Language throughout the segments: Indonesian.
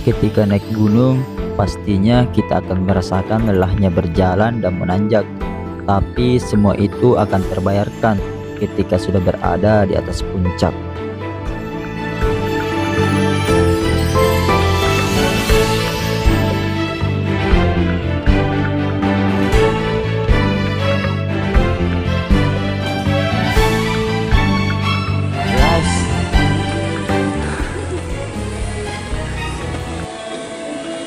Ketika naik gunung, pastinya kita akan merasakan lelahnya berjalan dan menanjak. Tapi semua itu akan terbayarkan ketika sudah berada di atas puncak.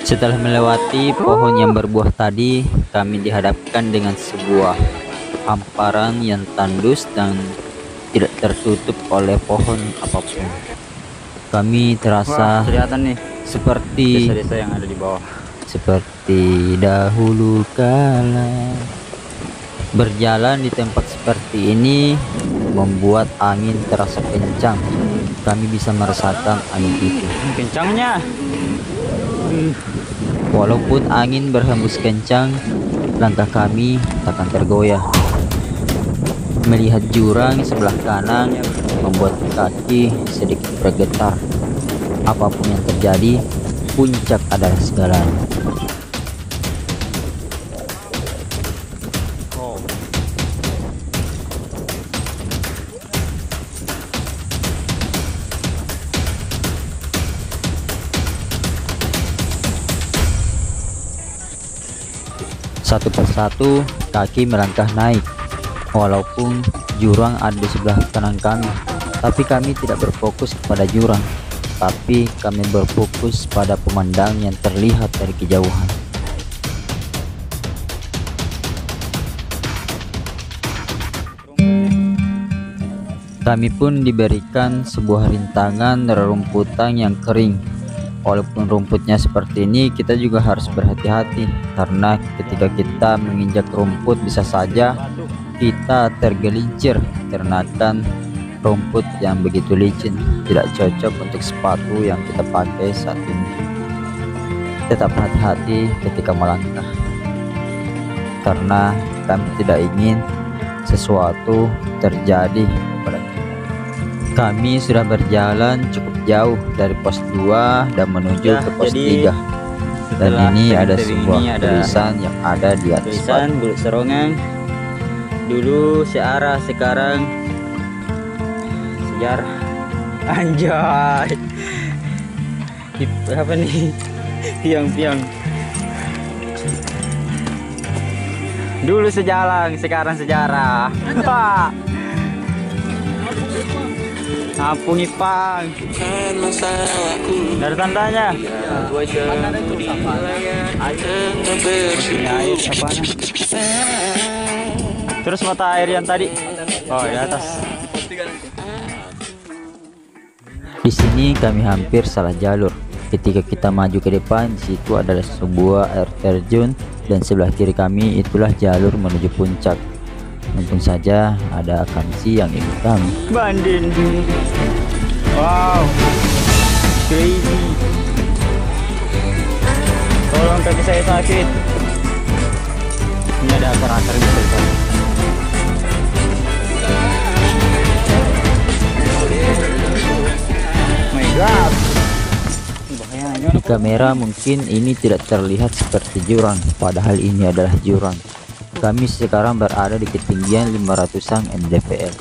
Setelah melewati pohon yang berbuah tadi, kami dihadapkan dengan sebuah hamparan yang tandus dan tidak tertutup oleh pohon apapun. Kami terasa kelihatan nih seperti desa-desa yang ada di bawah. Seperti dahulu kala. Berjalan di tempat seperti ini membuat angin terasa kencang. Kami bisa merasakan angin itu. Kencangnya. Walaupun angin berhembus kencang, langkah kami takkan tergoyah. Melihat jurang sebelah kanan membuat kaki sedikit bergetar. Apapun yang terjadi, puncak adalah segalanya. Satu persatu kaki melangkah naik. Walaupun jurang ada di sebelah kanan kami, tapi kami tidak berfokus kepada jurang, tapi kami berfokus pada pemandangan yang terlihat dari kejauhan. Kami pun diberikan sebuah rintangan rerumputan yang kering. Walaupun rumputnya seperti ini, kita juga harus berhati-hati karena ketika kita menginjak rumput bisa saja kita tergelincir karena rumput yang begitu licin tidak cocok untuk sepatu yang kita pakai saat ini. Tetap hati-hati ketika melangkah karena kami tidak ingin sesuatu terjadi pada kita. Kami sudah berjalan cukup jauh dari pos 2 dan menuju ke pos 3. Dan ini ada sebuah tulisan yang ada di atas tulisan Bulut Serongan. Dulu searah, sekarang sejarah. Anjay. Apa nih? Piang-piang. Dulu sejalan, sekarang sejarah. Ampun Ipang. Dari tandanya. Terus mata air yang tadi. Oh, di atas. Di sini kami hampir salah jalur. Ketika kita maju ke depan, di situ adalah sebuah air terjun dan sebelah kiri kami itulah jalur menuju puncak. Untung saja ada akamsi yang ikut kami. Bandin. Wow. Crazy. Tolong kaki saya sakit. Ini ada akar-akar di situ. My God. Di kamera mungkin ini tidak terlihat seperti jurang, padahal ini adalah jurang. Kami sekarang berada di ketinggian 500-an mdpl.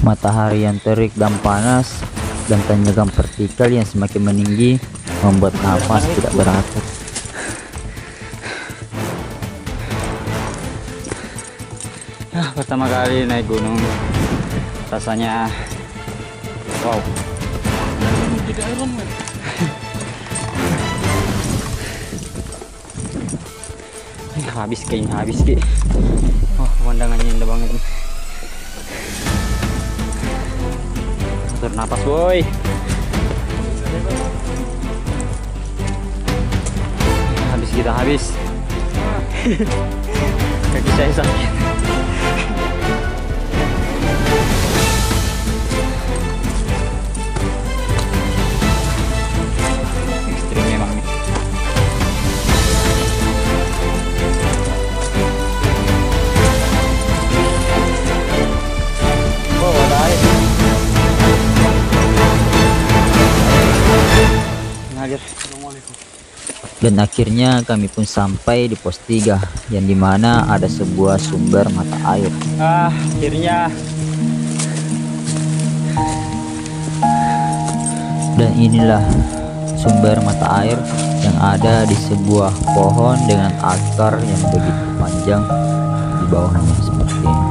Matahari yang terik dan panas dan tanjakan vertikal yang semakin meninggi membuat nafas tidak beratur. Pertama kali naik gunung rasanya wow. Habis kayaknya, habis ki. Oh, pemandangannya indah banget nih. Atur napas boy. Habis kita habis. Kaki saya sakit. Hajar. Dan akhirnya kami pun sampai di pos 3 yang dimana ada sebuah sumber mata air. Akhirnya. Dan inilah sumber mata air yang ada di sebuah pohon dengan akar yang begitu panjang di bawahnya seperti ini.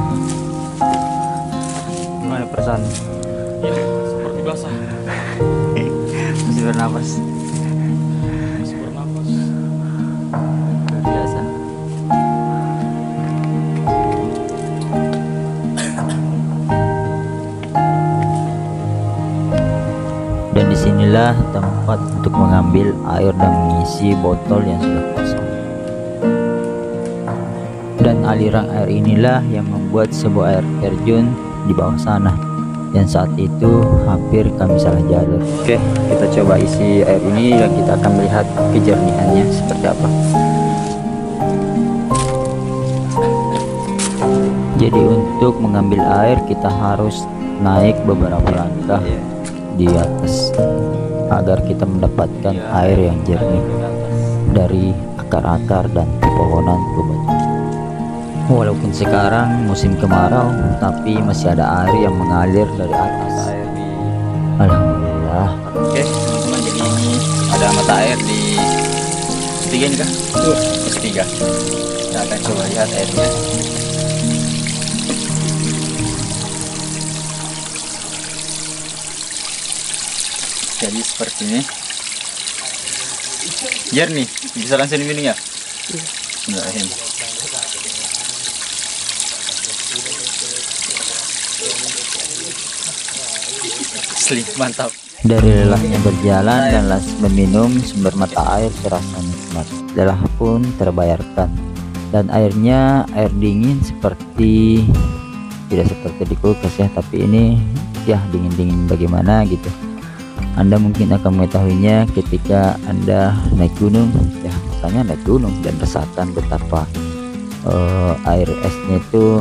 Gimana perasaan? Ya, seperti basah. Masih bernapas. Luar biasa. Dan disinilah tempat untuk mengambil air dan mengisi botol yang sudah kosong. Dan aliran air inilah yang membuat sebuah air terjun di bawah sana. Dan saat itu hampir kami salah jalur. Oke, kita coba isi air ini dan kita akan melihat kejernihannya seperti apa. Jadi untuk mengambil air kita harus naik beberapa langkah di atas agar kita mendapatkan air yang jernih dari akar-akar dan pepohonan bebatuan. Walaupun sekarang musim kemarau, tapi masih ada air yang mengalir dari atas. Alhamdulillah. Oke, teman-teman, jadi ini ada mata air di pos 3 nih kah? Pos 3. Kita akan coba lihat airnya. Jadi seperti ini. Jernih, bisa langsung diminum ya? Bismillahirrahmanirrahim. Asli, mantap. Dari lelahnya berjalan dan lelah meminum sumber mata air terasa nikmat. Lelah pun terbayarkan. Dan airnya air dingin seperti tidak seperti di kulkas ya, tapi ini ya dingin-dingin bagaimana gitu. Anda mungkin akan mengetahuinya ketika Anda naik gunung ya, misalnya naik gunung dan rasakan betapa air esnya itu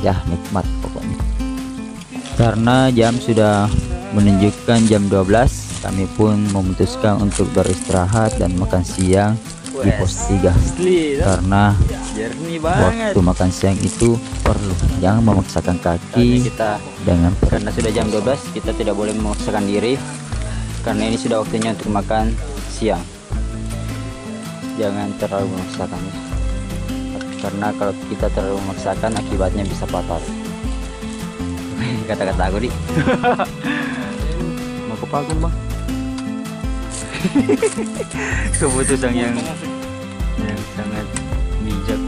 ya nikmat pokoknya. Karena jam sudah menunjukkan jam 12, kami pun memutuskan untuk beristirahat dan makan siang di pos 3 karena waktu makan siang itu perlu, jangan memaksakan kaki karena sudah jam 12 kita tidak boleh memaksakan diri karena ini sudah waktunya untuk makan siang. Jangan terlalu memaksakan ya, karena kalau kita terlalu memaksakan akibatnya bisa fatal. Kata-kata aku di mau ke Pagung bang. Keputusan yang sangat bijak.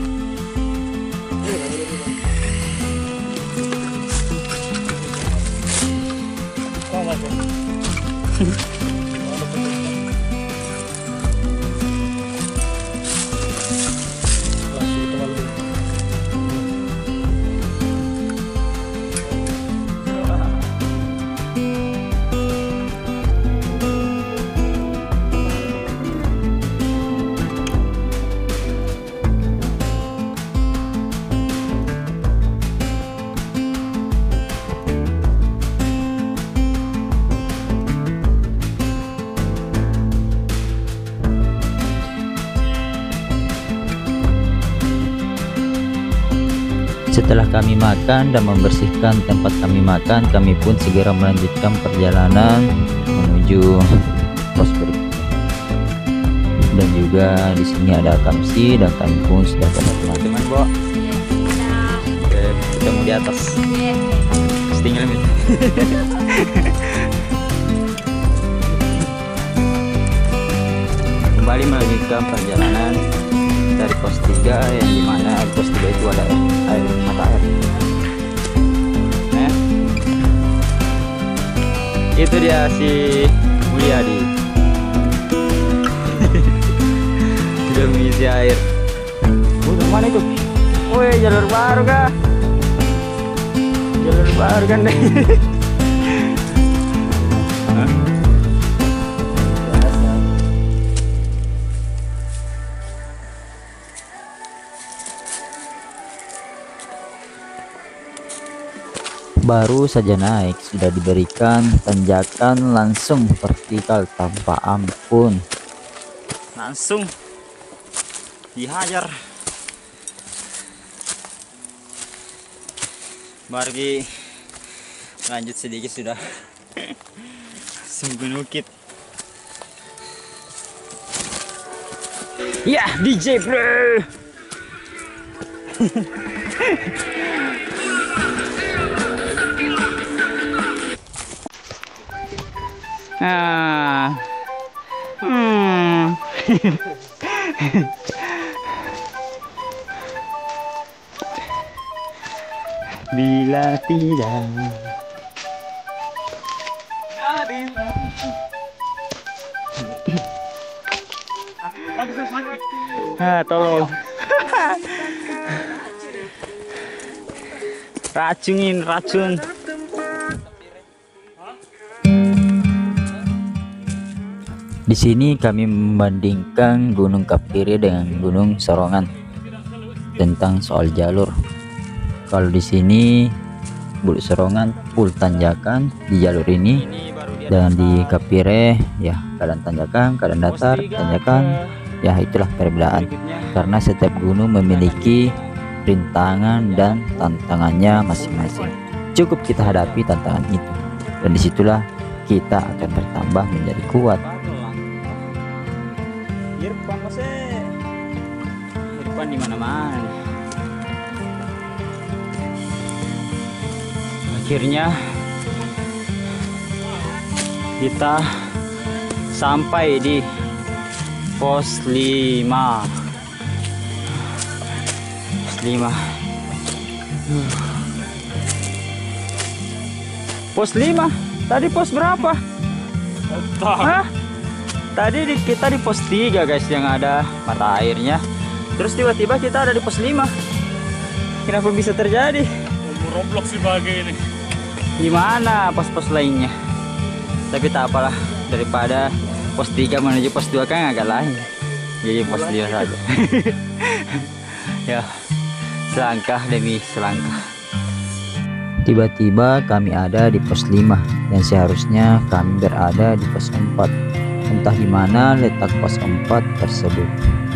Setelah kami makan dan membersihkan tempat kami makan, kami pun segera melanjutkan perjalanan menuju pos berikutnya. Dan juga di sini ada Kamsi dan kami pun sudah Teman-teman, Bo. Oke, ketemu di atas. Setinggal mit. Kembali melanjutkan perjalanan dari pos 3 yang dimana pos 3 itu ada air mata air. Itu dia si Mulyadi. Sudah mengisi air. Mana itu? Woi, jalur baru kah? Jalur baru kan deh. Baru saja naik sudah diberikan tanjakan langsung vertikal tanpa ampun. Langsung dihajar. Bargi lanjut sedikit sudah sungguh nukit. Ya DJ bro. Ah. Bila tidak tolong racun. Di sini kami membandingkan Gunung Kapire dengan Gunung Serongan tentang soal jalur. Kalau di sini Bulu Serongan full tanjakan di jalur ini, dan di Kapire ya kadang tanjakan, kadang datar, tanjakan. Ya itulah perbedaan, karena setiap gunung memiliki rintangan dan tantangannya masing-masing. Cukup kita hadapi tantangan itu, dan disitulah kita akan bertambah menjadi kuat. Irfan di mana-mana. Akhirnya kita sampai di pos 5. Pos 5. Tadi pos berapa? Hah? Tadi kita di pos 3 guys, yang ada mata airnya. Terus tiba-tiba kita ada di pos 5. Kenapa bisa terjadi? Roblox sih bagai ini. Gimana pos-pos lainnya? Tapi tak apalah, daripada pos 3 menuju pos 2 kan agak lain. Jadi pos 5 saja. Ya, selangkah demi selangkah. Tiba-tiba kami ada di pos 5 dan seharusnya kami berada di pos 4. Entah di mana letak pos 4 tersebut.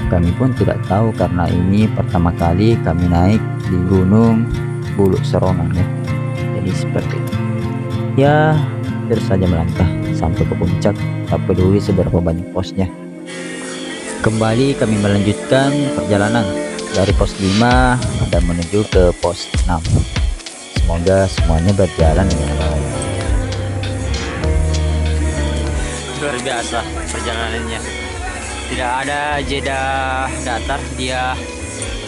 Kami pun tidak tahu karena ini pertama kali kami naik di Gunung Bulu Serongan ya. Jadi seperti itu. Ya, terus saja melangkah sampai ke puncak, tak peduli seberapa banyak posnya. Kembali kami melanjutkan perjalanan dari pos 5 dan menuju ke pos 6. Semoga semuanya berjalan dengan baik. Luar biasa perjalanannya, tidak ada jeda datar, dia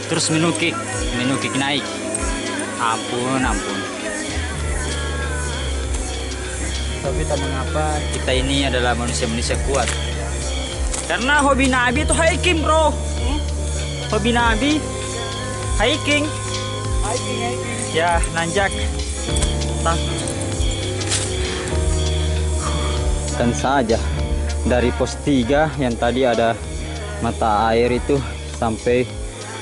terus menukik naik. Ampun. Tapi tak mengapa, kita ini adalah manusia kuat. Karena hobi Nabi itu hiking bro. Hobi Nabi hiking. Ya nanjak. Kan saja dari pos 3 yang tadi ada mata air itu sampai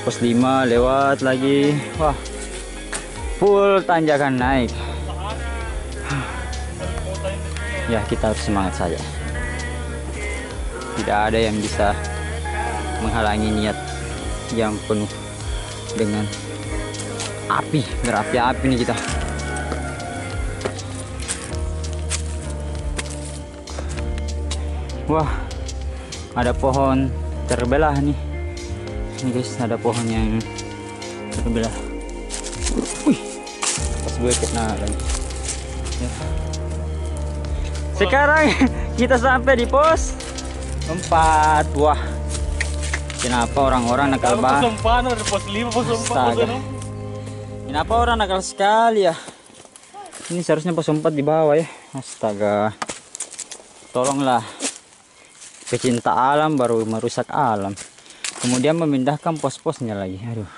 pos 5 lewat lagi. Wah, full tanjakan naik. Ya kita harus semangat saja. Tidak ada yang bisa menghalangi niat yang penuh dengan api, berapi-api nih kita. Wah, ada pohon terbelah nih. Ini guys, ada pohon yang terbelah. Wih, pas gue kena lagi. Ya. Sekarang kita sampai di pos 4. Wah, kenapa orang-orang nakal banget? Pos 5, pos 4. Kenapa orang nakal sekali ya? Ini seharusnya pos 4 di bawah ya. Astaga. Tolonglah. Pecinta alam baru merusak alam. Kemudian memindahkan pos-posnya lagi. Aduh.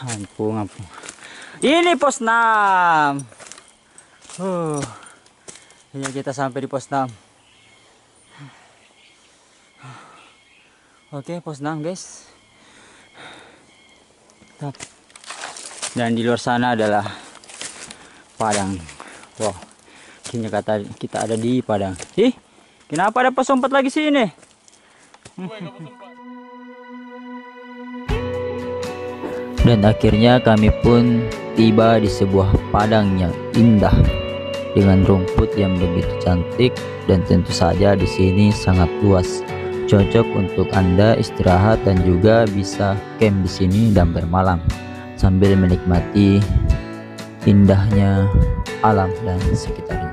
Ampun. Ini pos 6. Akhirnya kita sampai di pos 6. Oke, pos 6 guys. Dan di luar sana adalah padang. Wow, kayaknya kita ada di padang. Ih, kenapa ada pesompat lagi sini? Dan akhirnya kami pun tiba di sebuah padang yang indah dengan rumput yang begitu cantik, dan tentu saja di sini sangat luas, cocok untuk Anda istirahat dan juga bisa camp di sini dan bermalam sambil menikmati indahnya alam dan sekitarnya.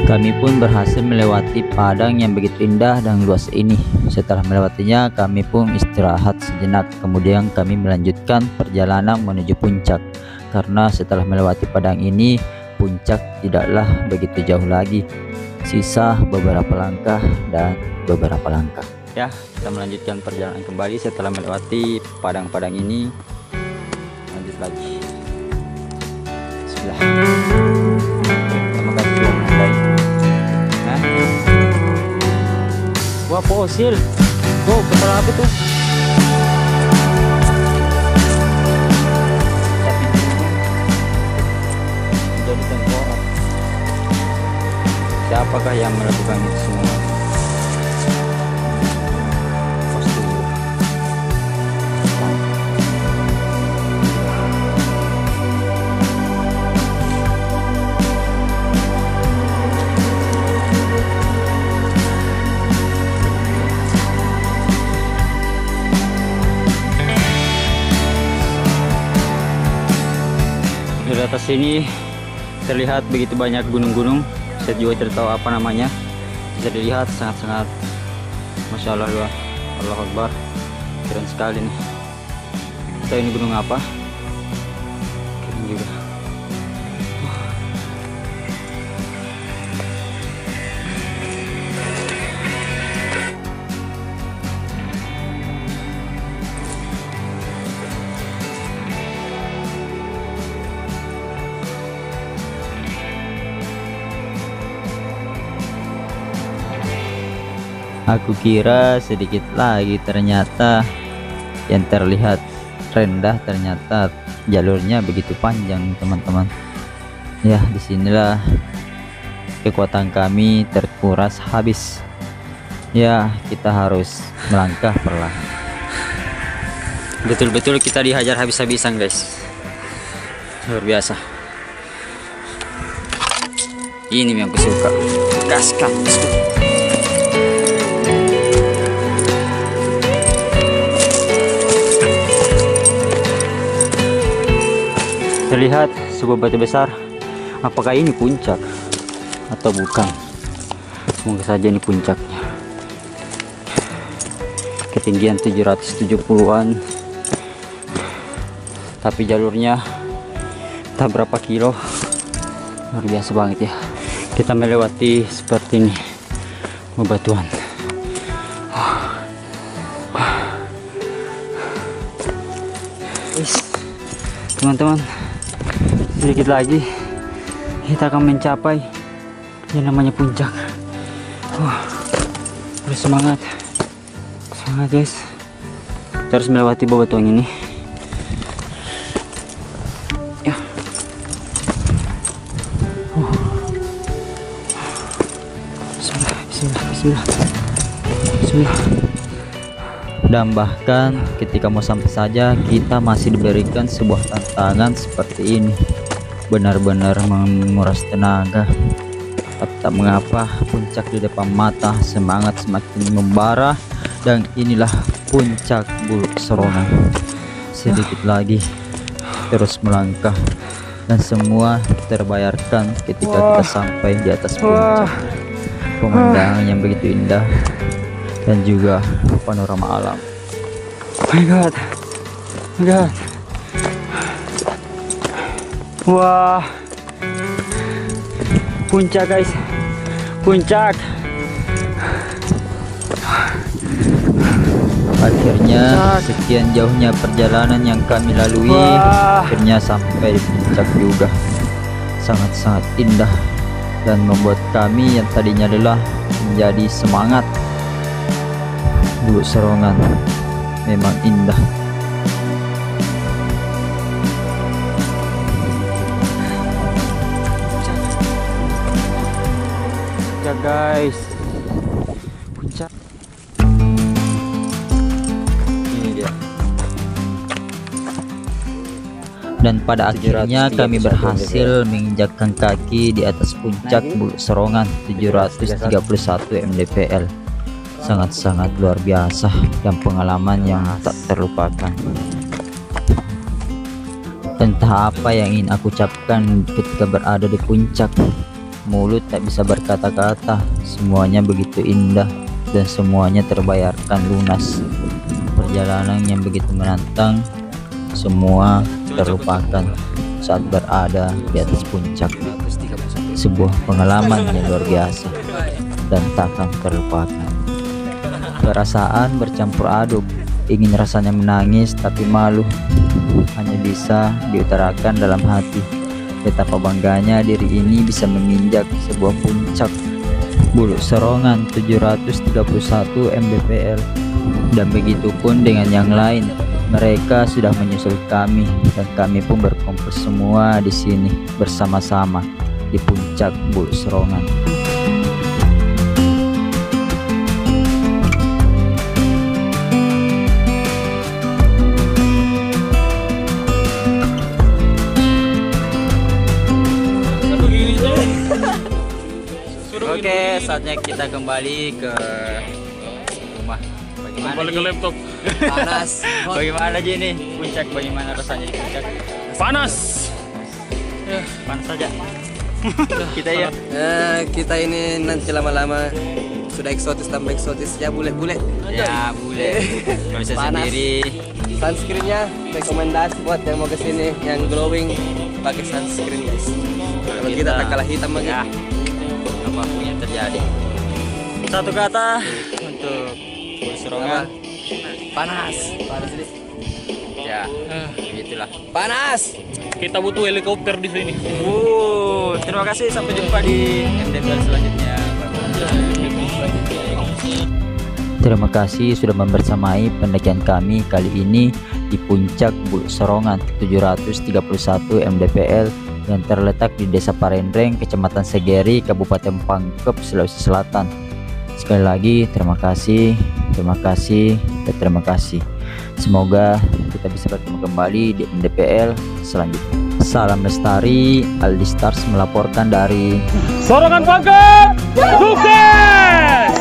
Kami pun berhasil melewati padang yang begitu indah dan luas ini. Setelah melewatinya, kami pun istirahat sejenak. Kemudian kami melanjutkan perjalanan menuju puncak. Karena setelah melewati padang ini, puncak tidaklah begitu jauh lagi. Sisa beberapa langkah dan beberapa langkah. Ya, kita melanjutkan perjalanan kembali setelah melewati padang-padang ini. Lanjut lagi. Bismillah. Terima kasih. Wah, fosil. Wow, betul apa tuh? Jadi tengkorak. Siapakah yang melakukan itu semua? Di atas sini terlihat begitu banyak gunung-gunung. Saya juga tidak tahu apa namanya. Bisa dilihat sangat-sangat, masya Allah, Allahu Akbar, keren sekali nih. Tahu ini gunung apa? Keren juga. Aku kira sedikit lagi, ternyata yang terlihat rendah ternyata jalurnya begitu panjang, teman-teman. Ya, disinilah kekuatan kami terkuras habis. Ya, kita harus melangkah perlahan. Betul-betul kita dihajar habis-habisan, guys. Luar biasa. Ini yang aku suka. Gaskan. Terlihat sebuah batu besar. Apakah ini puncak atau bukan? Semoga saja ini puncaknya. Ketinggian 770-an. Tapi jalurnya tak berapa kilo. Luar biasa banget ya. Kita melewati seperti ini bebatuan. Teman-teman, sedikit lagi kita akan mencapai yang namanya puncak. Bersemangat, semangat guys. Kita harus melewati bebatuan ini. Ya. Bismillah, bismillah, bismillah, bismillah. Dan bahkan ketika mau sampai saja, kita masih diberikan sebuah tantangan seperti ini. Benar-benar menguras tenaga. Tapi tak mengapa, puncak di depan mata, semangat semakin membara, Dan inilah puncak Bulu Serongan. Sedikit lagi terus melangkah, dan semua terbayarkan ketika kita sampai di atas puncak. Pemandangan yang begitu indah dan juga panorama alam. My God, my God. Wah, puncak guys, puncak. Akhirnya sekian jauhnya perjalanan yang kami lalui, akhirnya sampai di puncak juga. Sangat-sangat indah dan membuat kami yang tadinya lelah menjadi semangat. Bulu Serongan memang indah. Ya guys, puncak. Ini dia. Dan pada akhirnya kami berhasil menginjakkan kaki di atas puncak Bulu Serongan 731 mdpl. Sangat-sangat luar biasa dan pengalaman yang tak terlupakan. Entah apa yang ingin aku ucapkan ketika berada di puncak. Mulut tak bisa berkata-kata, semuanya begitu indah dan semuanya terbayarkan lunas. Perjalanan yang begitu menantang, semua terlupakan saat berada di atas puncak. Sebuah pengalaman yang luar biasa dan takkan terlupakan. Perasaan bercampur aduk, ingin rasanya menangis tapi malu, hanya bisa diutarakan dalam hati. Betapa bangganya diri ini bisa menginjak sebuah puncak Bulu Serongan 731 mdpl. Dan begitu pun dengan yang lain, mereka sudah menyusul kami dan kami pun berkumpul semua di sini bersama-sama di puncak Bulu Serongan. Oke, saatnya kita kembali ke rumah. Bagaimana Kembali ke Ji? laptop. Panas. Bagaimana Ji nih puncak? Bagaimana rasanya di puncak? Panas. Panas saja. Kita ya. Kita ini nanti lama-lama sudah eksotis tambah eksotis ya, bule-bule. Ya boleh. Kalau bisa Panas. sendiri. Sunscreennya rekomendasi buat yang mau kesini yang glowing, pakai sunscreen guys. Kalau kita tak kalah hitam ya, banget. apapun yang terjadi. Satu kata untuk Bulu Serongan. Panas. Panas ini. Ya, begitulah. Panas. Kita butuh helikopter di sini. Terima kasih, sampai jumpa di MDPL selanjutnya. Terima kasih sudah membersamai pendakian kami kali ini di puncak Bulu Serongan 731 mdpl yang terletak di Desa Parendreng, Kecamatan Segeri, Kabupaten Pangkep, Sulawesi Selatan. Sekali lagi terima kasih, dan terima kasih. Semoga kita bisa bertemu kembali di MDPL selanjutnya. Salam Lestari, Aldi Stars melaporkan dari Serongan Pangkep, sukses!